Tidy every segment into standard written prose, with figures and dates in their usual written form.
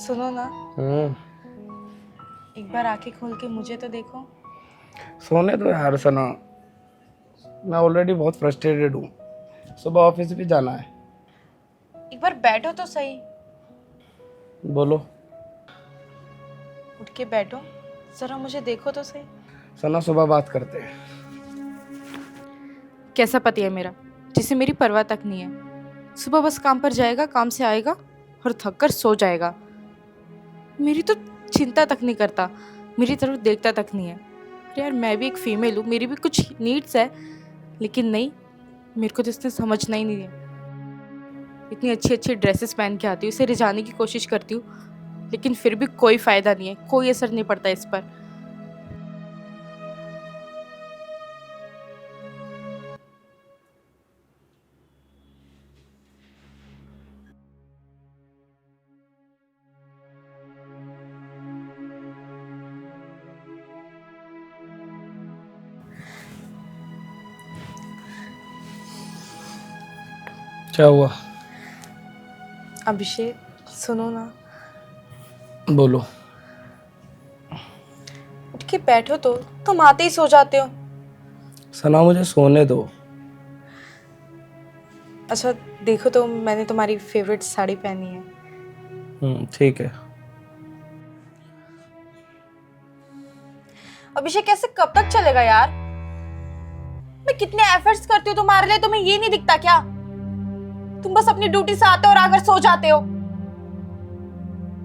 सुनो ना, हम्म। एक बार आंखें खोल के मुझे तो देखो। सोने दो यार सना, मैं ऑलरेडी बहुत फ्रस्ट्रेटेड हूँ। सुबह ऑफिस भी जाना है। एक बार बैठो तो सही। बोलो। उठ के बैठो, जरा मुझे देखो तो सही। सना सुबह बात करते हैं। कैसा पति है मेरा जिसे मेरी परवाह तक नहीं है। सुबह बस काम पर जाएगा, काम से आएगा और थक कर सो जाएगा। मेरी तो चिंता तक नहीं करता, मेरी तरफ देखता तक नहीं है। अरे यार, मैं भी एक फीमेल हूँ, मेरी भी कुछ नीड्स है। लेकिन नहीं, मेरे को तो इसने समझना ही नहीं है। इतनी अच्छी अच्छी ड्रेसेस पहन के आती हूँ, इसे रिझाने की कोशिश करती हूँ, लेकिन फिर भी कोई फायदा नहीं है, कोई असर नहीं पड़ता इस पर। क्या हुआ? अभिषेक सुनो ना। बोलो। उठ के बैठो तो, तुम आते ही सो जाते हो। सना मुझे सोने दो। अच्छा देखो, तो मैंने तुम्हारी फेवरेट साड़ी पहनी है। ठीक है। अभिषेक कैसे कब तक चलेगा यार? मैं कितने एफर्ट्स करती हूँ तुम्हारे लिए, तुम्हें ये नहीं दिखता क्या? तुम बस अपनी ड्यूटी से आते हो और आकर सो जाते हो।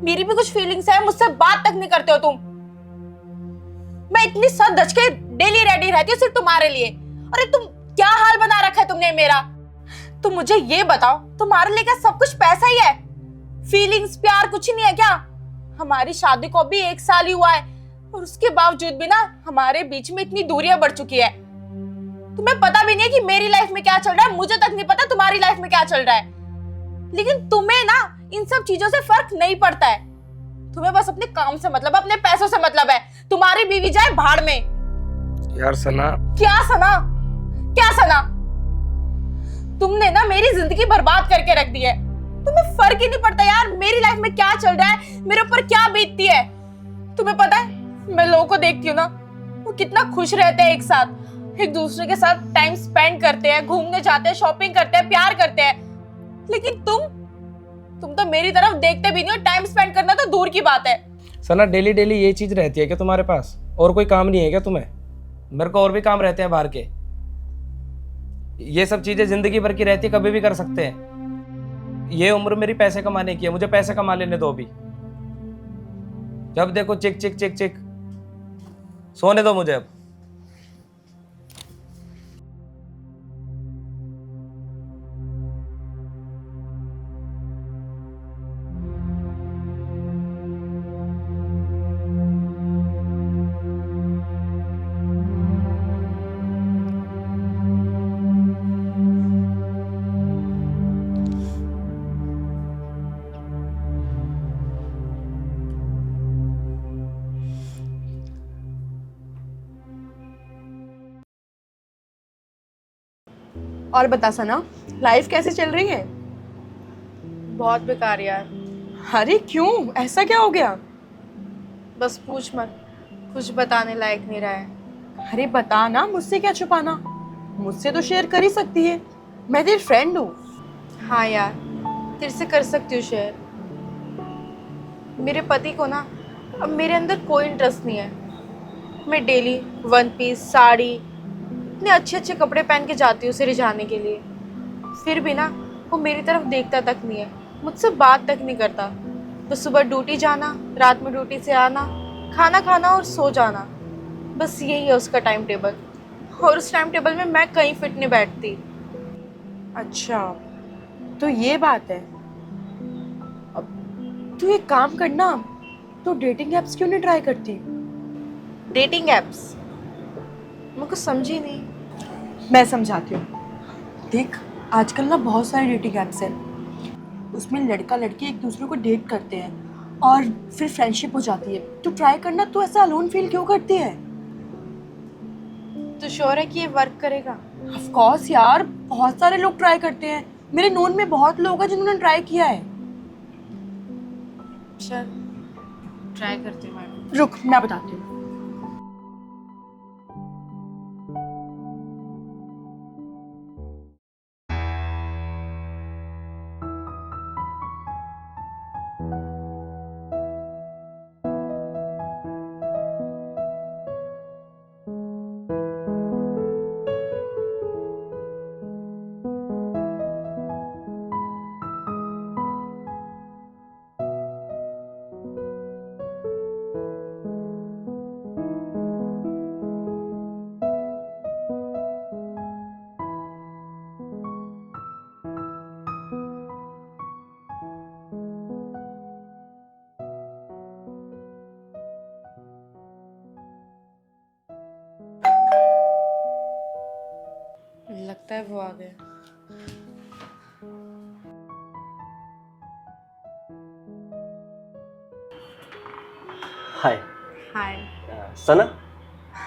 मेरी भी कुछ फीलिंग्स है, मुझसे बात तक नहीं करते हो तुम। मैं इतनी सज धज के डेली रेडी रहती हूँ सिर्फ तुम्हारे लिए। अरे तुम क्या हाल बना रखा है तुमने मेरा। तुम मुझे ये बताओ, तुम्हारे लिए क्या सब कुछ पैसा ही है? फीलिंग्स, प्यार कुछ नहीं है क्या? हमारी शादी को भी 1 साल ही हुआ है और उसके बावजूद भी ना हमारे बीच में इतनी दूरियां बढ़ चुकी है। तुम्हें पता भी नहीं है कि मेरी लाइफ में क्या चल रहा है, मुझे तक नहीं पता तुम्हारी लाइफ में क्या चल रहा है। लेकिन तुम्हें ना इन सब चीजों से फर्क नहीं पड़ता है। तुम्हें बस अपने काम से मतलब, अपने पैसों से मतलब है। तुम्हारी बीवी जाए भाड़ में। यार सना। क्या सना? क्या सना? तुमने ना मेरी जिंदगी बर्बाद करके रख दी है। तुम्हें फर्क ही नहीं पड़ता यार मेरी लाइफ में क्या चल रहा है, मेरे ऊपर क्या बीतती है। तुम्हें पता है, मैं लोगों को देखती हूँ ना, वो कितना खुश रहते हैं, एक साथ एक दूसरे के साथ टाइम स्पेंड करते हैं, घूमने जाते हैं, शॉपिंग करते हैं, प्यार करते हैं। लेकिन तुम तो मेरी तरफ देखते भी नहीं हो। टाइम स्पेंड करना तो दूर की बात है। सना डेली डेली ये चीज रहती है क्या तुम्हारे पास? और कोई काम नहीं है क्या तुम्हें? मेरे को और भी काम रहते हैं बाहर के। ये सब चीजें जिंदगी भर की रहती है, कभी भी कर सकते हैं। ये उम्र मेरी पैसे कमाने की है, मुझे पैसे कमा लेने दो अभी। जब देखो चिक चिक चिक चिक। सोने दो मुझे अब। और बता सना, लाइफ कैसे चल रही है? बहुत बेकार यार। अरे क्यों, ऐसा क्या हो गया? बस पूछ मत, कुछ बताने लायक नहीं रहा है। अरे बता ना, मुझसे क्या छुपाना। मुझसे तो शेयर कर ही सकती है, मैं तेरी फ्रेंड हूँ। हाँ यार, तेरे से कर सकती हूँ शेयर। मेरे पति को ना अब मेरे अंदर कोई इंटरेस्ट नहीं है। मैं डेली 1 पीस साड़ी, इतने अच्छे अच्छे कपड़े पहन के जाती हूँ उसे रिझाने के लिए। फिर भी ना वो मेरी तरफ देखता तक नहीं है, मुझसे बात तक नहीं करता। तो सुबह ड्यूटी जाना, रात में ड्यूटी से आना, खाना खाना और सो जाना, बस यही है उसका टाइम टेबल। और उस टाइम टेबल में मैं कहीं फिट नहीं बैठती। अच्छा, तो ये बात है। अब तू एक काम करना, तो डेटिंग एप्स क्यों नहीं ट्राई करती? Dating apps? मैं कुछ समझी नहीं। मैं समझाती हूँ। देख, आजकल ना बहुत सारे डेटिंग एप्स हैं। उसमें लड़का लड़की एक दूसरे को डेट करते हैं और फिर फ्रेंडशिप हो जाती है। तू ट्राई करना, तू ऐसा अलोन फील क्यों करती है? तो श्योर है कि ये वर्क करेगा? ऑफ कोर्स यार, बहुत सारे लोग ट्राई करते हैं। मेरे नोन में बहुत लोग हैं जिन्होंने ट्राई किया है। चल ट्राई करती हूँ मैं। रुक, मैं बताती हूँ। लगता है वो आ गया। हाय। हाय। सना।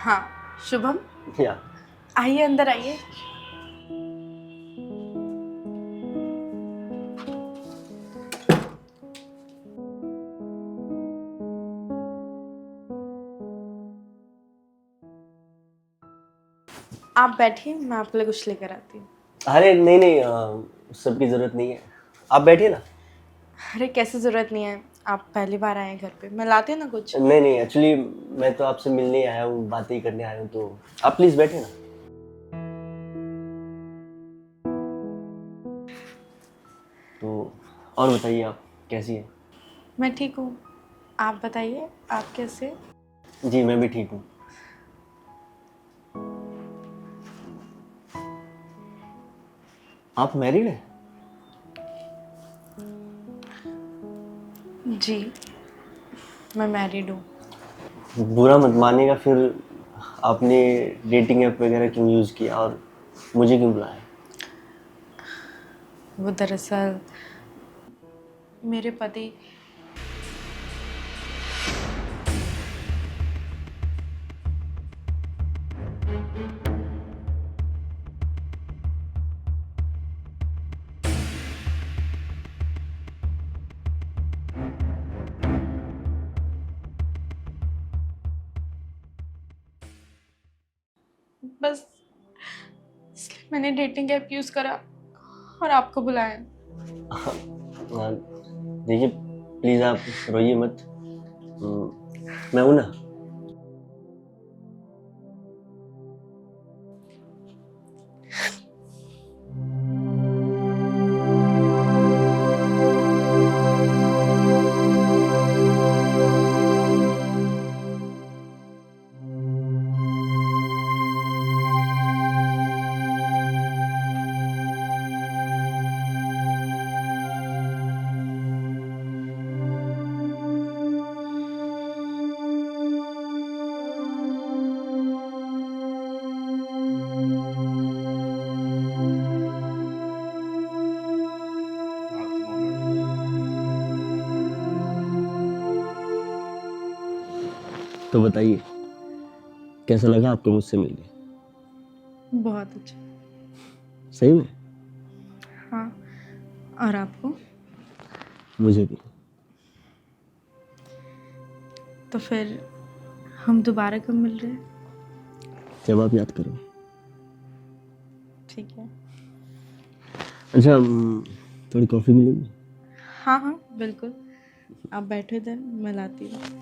हाँ शुभम, या आइए अंदर आइए। आप बैठिए, मैं आपके लिए कुछ लेकर आती हूँ। अरे नहीं नहीं, सबकी ज़रूरत नहीं है, आप बैठिए ना। अरे कैसे ज़रूरत नहीं है, आप पहली बार आए हैं घर पे, मैं लाती हूँ ना कुछ। नहीं नहीं, एक्चुअली मैं तो आपसे मिलने आया हूँ, बातें ही करने आया हूँ, तो आप प्लीज़ बैठिए ना। तो और बताइए, आप कैसी हैं? मैं ठीक हूँ, आप बताइए आप कैसे हैं? जी मैं भी ठीक हूँ। आप मैरिड हैं? जी मैं मैरिड हूँ। बुरा मत मानिएगा, फिर आपने डेटिंग ऐप वगैरह क्यों यूज़ किया और मुझे क्यों बुलाया? वो दरअसल मेरे पति बस इसलिए मैंने डेटिंग ऐप यूज़ करा और आपको बुलाया। देखिए प्लीज़ आप रोइए मत, मैं हूँ ना। तो बताइए कैसा लगा आपको मुझसे मिलके? बहुत अच्छा। सही में? हाँ, और आपको? मुझे भी। तो फिर हम दोबारा कब मिल रहे हैं? जब आप याद करो। ठीक है। अच्छा, थोड़ी कॉफ़ी मिलेगी? हाँ हाँ बिल्कुल, आप बैठो इधर, मैं लाती हूँ।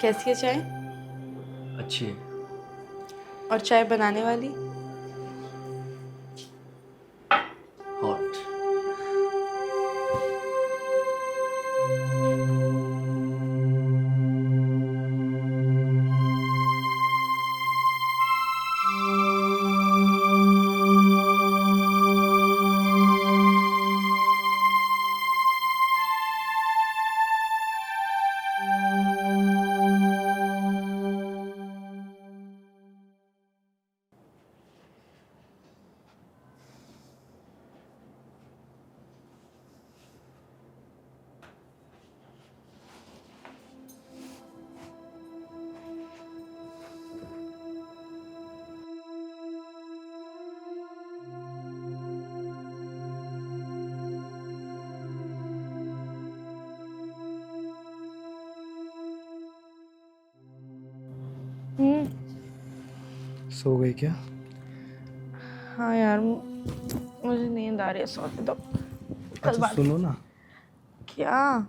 कैसी है चाय? अच्छी है। और चाय बनाने वाली? हॉट। सो गई क्या? हाँ यार, मुझे नींद आ रही है, सोने दो। कल अच्छा बात। सुनो ना, क्या?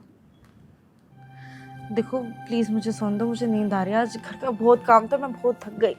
देखो प्लीज मुझे सोने दो, मुझे नींद आ रही है। आज घर का बहुत काम था, मैं बहुत थक गई।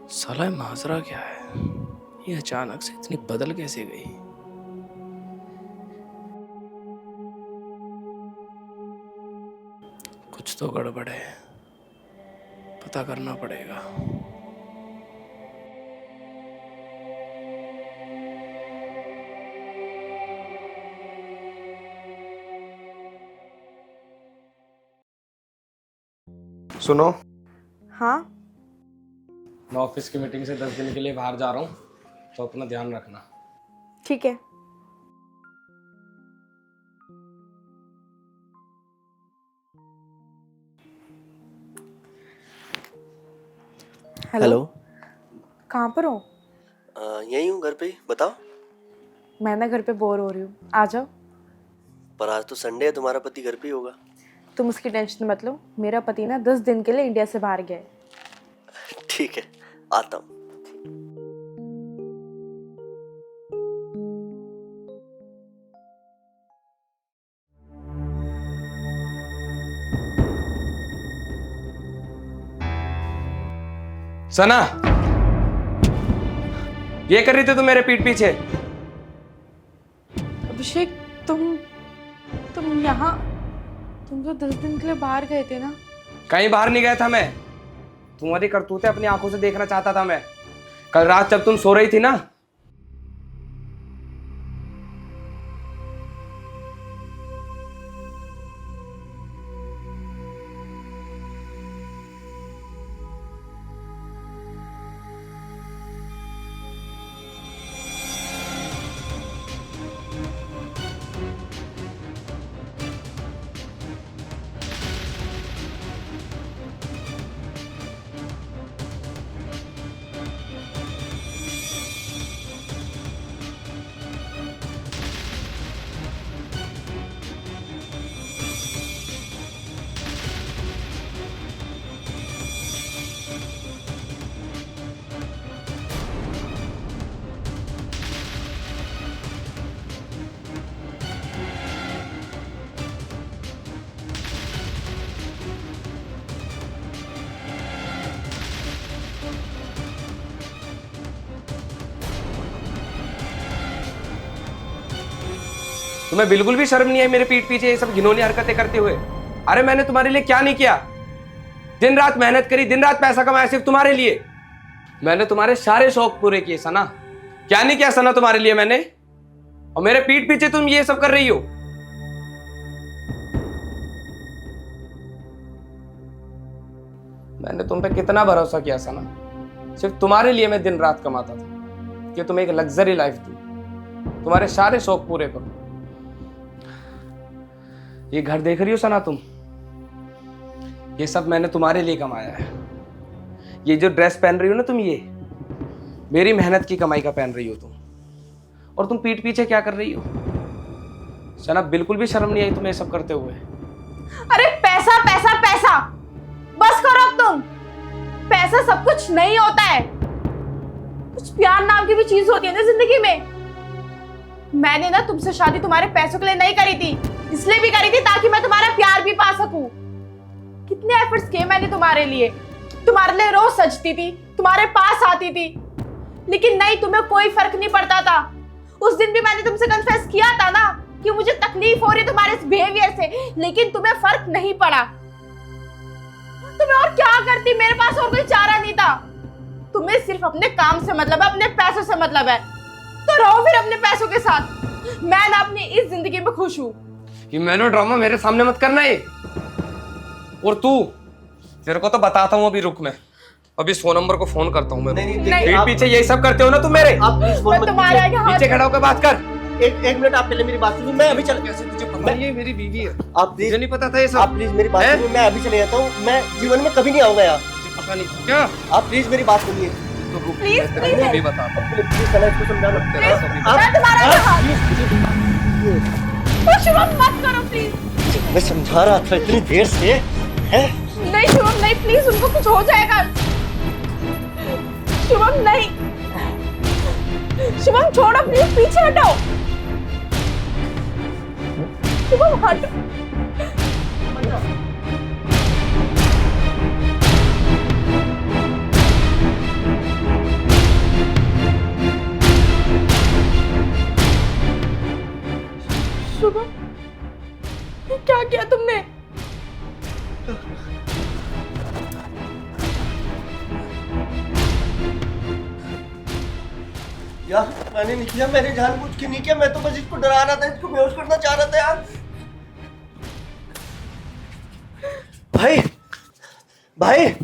साला माजरा क्या है? ये अचानक से इतनी बदल कैसे गई? कुछ तो गड़बड़ है, पता करना पड़ेगा। सुनो, हाँ मैं ऑफिस की मीटिंग से 10 दिन के लिए बाहर जा रहा हूँ, तो अपना ध्यान रखना। ठीक है। हेलो। कहाँ पर हो? यहीं हूँ, घर पे ही। बताओ। मैं ना घर पे बोर हो रही हूँ, आ जाओ। पर आज तो संडे है, तुम्हारा पति घर पे ही होगा। तुम उसकी टेंशन मत लो, मेरा पति ना 10 दिन के लिए इंडिया से बाहर गया है। ठीक है, आता हूँ। सना, ये कर रही थी तुम मेरे पीठ पीछे? अभिषेक, तुम यहाँ, तुम तो 10 दिन के लिए बाहर गए थे ना? कहीं बाहर नहीं गया था मैं। तुम्हारी करतूतें अपनी आंखों से देखना चाहता था मैं। कल रात जब तुम सो रही थी ना, तुम्हें बिल्कुल भी शर्म नहीं है मेरे पीठ पीछे ये सब घिनौनी हरकतें करते हुए? अरे मैंने तुम्हारे लिए क्या नहीं किया? दिन रात मेहनत करी, दिन रात पैसा कमाया सिर्फ तुम्हारे लिए। मैंने तुम्हारे सारे शौक पूरे किए सना। क्या नहीं किया सना तुम्हारे लिए मैंने? और मेरे पीठ पीछे तुम ये सब कर रही हो। मैंने तुम पे कितना भरोसा किया सना। सिर्फ तुम्हारे लिए मैं दिन रात कमाता था कि तुम्हें एक लग्जरी लाइफ दूं, तुम्हारे सारे शौक पूरे करूं। ये घर देख रही हो सना तुम, ये सब मैंने तुम्हारे लिए कमाया है। ये जो ड्रेस पहन रही हो ना तुम, ये मेरी मेहनत की कमाई का पहन रही हो तुम। और तुम पीठ पीछे क्या कर रही हो? सना बिल्कुल भी शर्म नहीं आई तुम्हें ये सब करते हुए? अरे पैसा पैसा पैसा, बस करो अब तुम। पैसा सब कुछ नहीं होता है, कुछ प्यार नाम की भी चीज होती है ना जिंदगी में। मैंने ना तुमसे शादी तुम्हारे पैसों के लिए नहीं करी थी, इसलिए भी करी थी ताकि मैं तुम्हारा प्यार भी पा सकूं। कितने एफर्ट्स किए मैंने तुम्हारे लिए, तुम्हारे लिए रोज सजती थी, तुम्हारे पास आती थी, लेकिन नहीं, तुम्हें कोई फर्क नहीं पड़ता था। उस दिन भी मैंने तुमसे कन्फेस किया था ना कि मुझे तकलीफ हो रही है तुम्हारे इस बिहेवियर से, लेकिन तुम्हें फर्क नहीं पड़ा। तुम्हें और क्या करती, मेरे पास और कोई चारा नहीं था। तुम्हें सिर्फ अपने काम से मतलब है, अपने पैसों से मतलब है, तो रहो फिर अपने पैसों के साथ। मैं ना अपनी इस जिंदगी में खुश हूँ। ये मैंने ड्रामा मेरे सामने मत करना ये। और तू, तेरे को तो बताता हूँ अभी, रुक, मैं अभी 100 नंबर को फोन करता हूँ। मैं नहीं, नहीं, पीठ पीछे यही सब करते हो ना तुम मेरे। आप प्लीज फोन मैं मत तुम्हारे कीजिए। आगे हाथ पीछे खड़ा होकर बात कर। एक मिनट, आप पहले मेरी बात सुनिए, मैं अभी चल। कैसे तुझे पता नहीं, ये मेरी बीवी है। आप प्लीज, मुझे नहीं पता था ये सब। आप प्लीज मेरी बात हैं? सुनिए, मैं अभी चले जाता हूँ, मैं जीवन में कभी नहीं आऊंगा यहाँ। मुझे पता नहीं क्या। आप प्लीज मेरी बात सुनिए। तो रुक, Please, मैं तेरे please. को अभी बताता हूँ। प्लीज पहले इसको समझाना। तेरा सब भी आप- मैं तुम्हारा आप- हाथ- प्लीज, शुभम मत करो प्लीज। मैं समझा रहा था इतनी देर से, है? नहीं शुभम नहीं, प्लीज, उनको कुछ हो जाएगा। शुभम नहीं, शुभम छोड़ो प्लीज, पीछे हटो। शुभम हटो। शुभम, ये क्या किया तुमने? यार मैंने नहीं किया, मैंने जानबूझ के नहीं किया, मैं तो बस इसको डरा रहा था, इसको बेहोश करना चाह रहा था यार। भाई, भाई,